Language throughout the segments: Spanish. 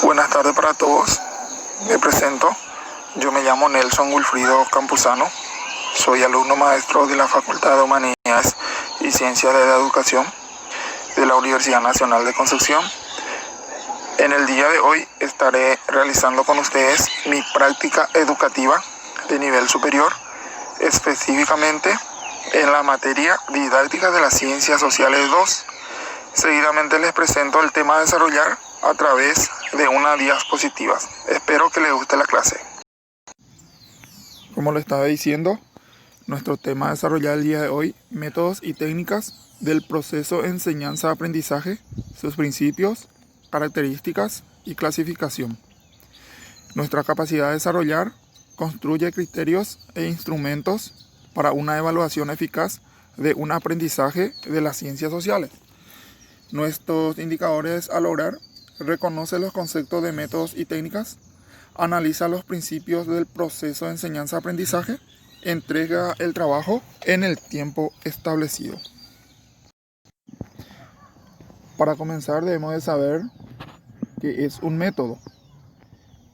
Buenas tardes para todos. Me presento. Yo me llamo Nelson Wilfrido Campuzano. Soy alumno maestro de la Facultad de Humanidades y Ciencias de la Educación de la Universidad Nacional de Concepción. En el día de hoy estaré realizando con ustedes mi práctica educativa de nivel superior, específicamente en la materia Didáctica de las Ciencias Sociales 2. Seguidamente les presento el tema a desarrollar a través de una diapositiva. Espero que les guste la clase. Como le estaba diciendo, nuestro tema a desarrollar el día de hoy, métodos y técnicas del proceso enseñanza-aprendizaje, sus principios, características y clasificación. Nuestra capacidad de desarrollar construye criterios e instrumentos para una evaluación eficaz de un aprendizaje de las ciencias sociales. Nuestros indicadores a lograr: reconoce los conceptos de métodos y técnicas, analiza los principios del proceso de enseñanza-aprendizaje, entrega el trabajo en el tiempo establecido. Para comenzar debemos de saber qué es un método.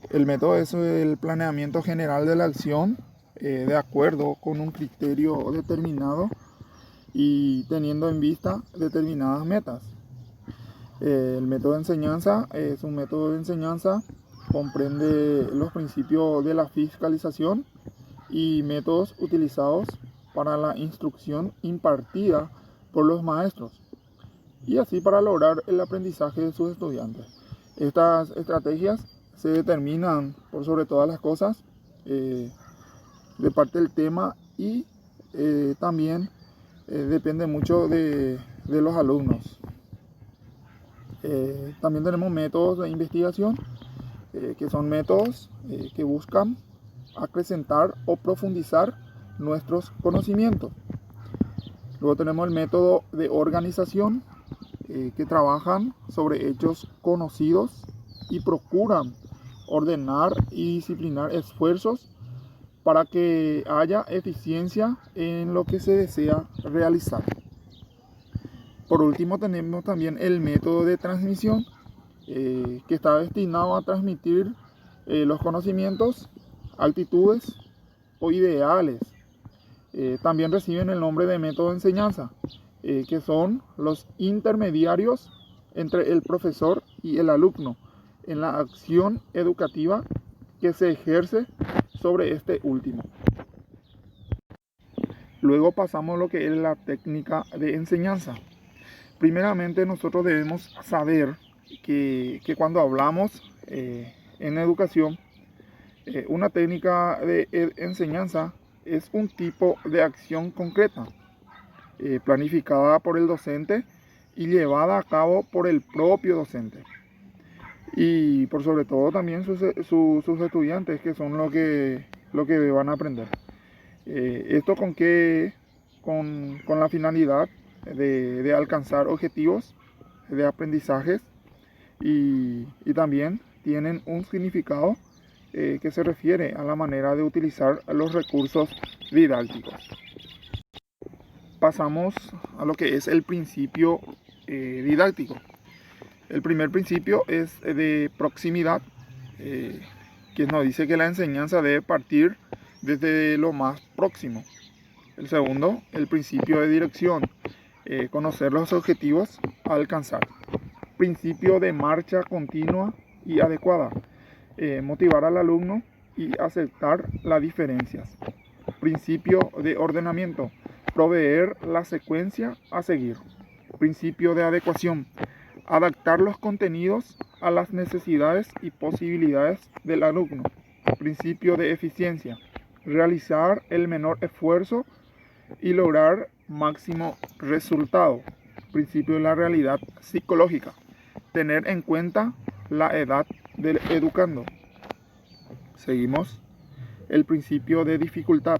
El método es el planeamiento general de la acción de acuerdo con un criterio determinado y teniendo en vista determinadas metas. El método de enseñanza es un método de enseñanza, comprende los principios de la fiscalización y métodos utilizados para la instrucción impartida por los maestros y así para lograr el aprendizaje de sus estudiantes. Estas estrategias se determinan por sobre todas las cosas de parte del tema y también depende mucho de los alumnos. También tenemos métodos de investigación, que son métodos que buscan acrecentar o profundizar nuestros conocimientos. Luego tenemos el método de organización, que trabajan sobre hechos conocidos y procuran ordenar y disciplinar esfuerzos para que haya eficiencia en lo que se desea realizar. Por último tenemos también el método de transmisión, que está destinado a transmitir los conocimientos, actitudes o ideales. También reciben el nombre de método de enseñanza, que son los intermediarios entre el profesor y el alumno en la acción educativa que se ejerce sobre este último. Luego pasamos a lo que es la técnica de enseñanza. Primeramente nosotros debemos saber que cuando hablamos en educación, una técnica de enseñanza es un tipo de acción concreta, planificada por el docente y llevada a cabo por el propio docente. Y por sobre todo también sus estudiantes, que son lo que van a aprender. ¿Esto con qué? Con la finalidad de alcanzar objetivos de aprendizajes y también tienen un significado que se refiere a la manera de utilizar los recursos didácticos. Pasamos a lo que es el principio didáctico. El primer principio es de proximidad, que nos dice que la enseñanza debe partir desde lo más próximo. El segundo, el principio de dirección, conocer los objetivos a alcanzar. Principio de marcha continua y adecuada, motivar al alumno y aceptar las diferencias. Principio de ordenamiento, proveer la secuencia a seguir. Principio de adecuación, adaptar los contenidos a las necesidades y posibilidades del alumno. Principio de eficiencia, realizar el menor esfuerzo y lograr máximo resultado. Principio de la realidad psicológica, tener en cuenta la edad del educando. Seguimos. El principio de dificultad,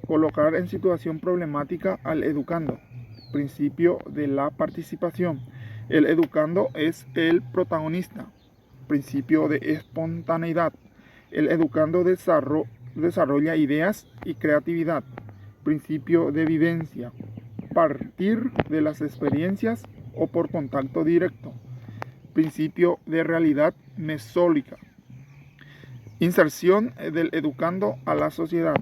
colocar en situación problemática al educando. Principio de la participación, el educando es el protagonista. Principio de espontaneidad, el educando desarrolla ideas y creatividad. Principio de vivencia, partir de las experiencias o por contacto directo. principio de realidad mesólica, inserción del educando a la sociedad,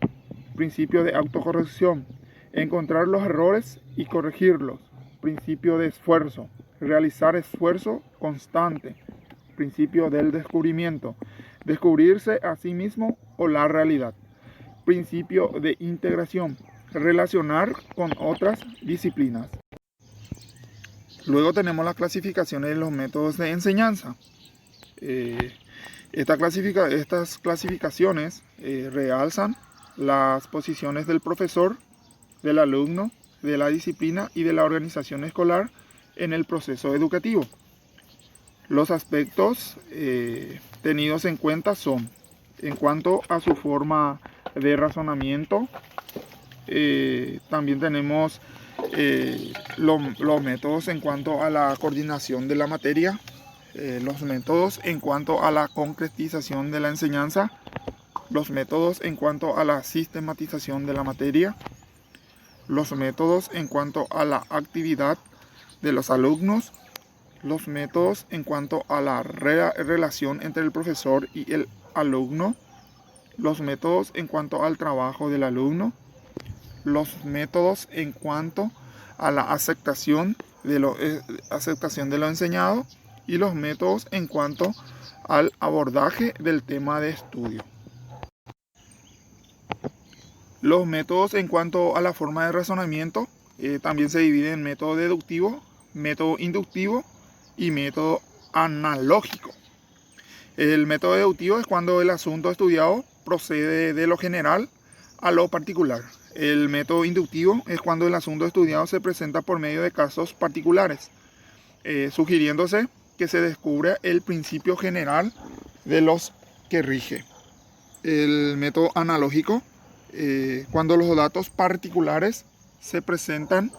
principio de autocorrección, encontrar los errores y corregirlos, principio de esfuerzo, realizar esfuerzo constante, principio del descubrimiento, descubrirse a sí mismo o la realidad, principio de integración, relacionar con otras disciplinas. Luego tenemos las clasificaciones de los métodos de enseñanza. Estas clasificaciones realzan las posiciones del profesor, del alumno, de la disciplina y de la organización escolar en el proceso educativo. Los aspectos tenidos en cuenta son, en cuanto a su forma de razonamiento, también tenemos los métodos en cuanto a la coordinación de la materia, los métodos en cuanto a la concretización de la enseñanza, los métodos en cuanto a la sistematización de la materia, los métodos en cuanto a la actividad de los alumnos, los métodos en cuanto a la relación entre el profesor y el alumno, los métodos en cuanto al trabajo del alumno, los métodos en cuanto a la aceptación de lo enseñado y los métodos en cuanto al abordaje del tema de estudio. Los métodos en cuanto a la forma de razonamiento también se dividen en método deductivo, método inductivo y método analógico. El método deductivo es cuando el asunto estudiado procede de lo general a lo particular. El método inductivo es cuando el asunto estudiado se presenta por medio de casos particulares, sugiriéndose que se descubre el principio general de los que rige. El método analógico, cuando los datos particulares se presentan,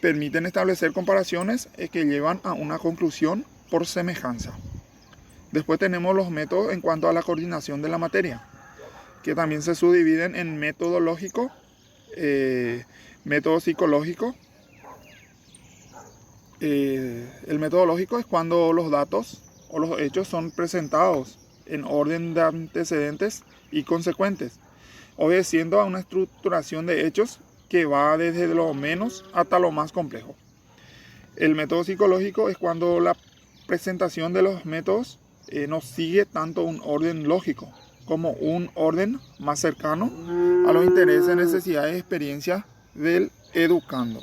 permiten establecer comparaciones que llevan a una conclusión por semejanza. Después tenemos los métodos en cuanto a la coordinación de la materia, que también se subdividen en método lógico, método psicológico. El método lógico es cuando los datos o los hechos son presentados en orden de antecedentes y consecuentes, obedeciendo a una estructuración de hechos que va desde lo menos hasta lo más complejo. El método psicológico es cuando la presentación de los métodos no sigue tanto un orden lógico como un orden más cercano a los intereses, necesidades y experiencias del educando.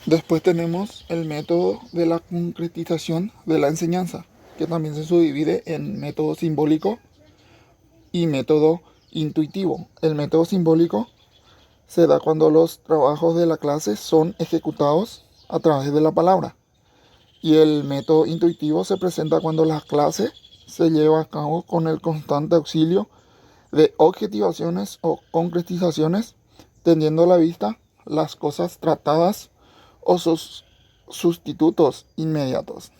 Después tenemos el método de la concretización de la enseñanza, que también se subdivide en método simbólico y método intuitivo. El método simbólico se da cuando los trabajos de la clase son ejecutados a través de la palabra. Y el método intuitivo se presenta cuando la clase se lleva a cabo con el constante auxilio de objetivaciones o concretizaciones, teniendo a la vista las cosas tratadas o sus sustitutos inmediatos.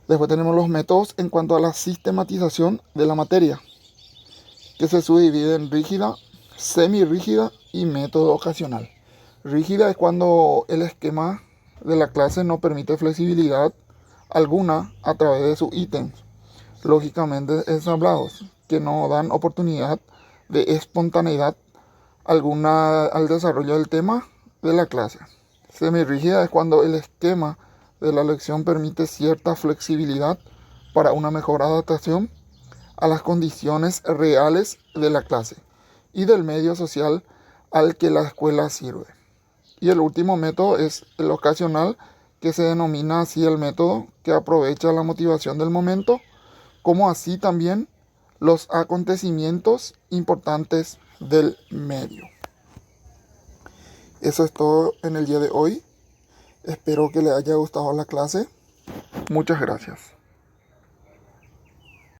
Después tenemos los métodos en cuanto a la sistematización de la materia, que se subdivide en rígida, semirrígida y método ocasional. Rígida es cuando el esquema de la clase no permite flexibilidad alguna a través de sus ítems, lógicamente ensamblados, que no dan oportunidad de espontaneidad alguna al desarrollo del tema de la clase. Semirrígida es cuando el esquema de la lección permite cierta flexibilidad para una mejor adaptación a las condiciones reales de la clase y del medio social al que la escuela sirve. Y el último método es el ocasional, que se denomina así el método que aprovecha la motivación del momento, como así también los acontecimientos importantes del medio. Eso es todo en el día de hoy. Espero que les haya gustado la clase. Muchas gracias.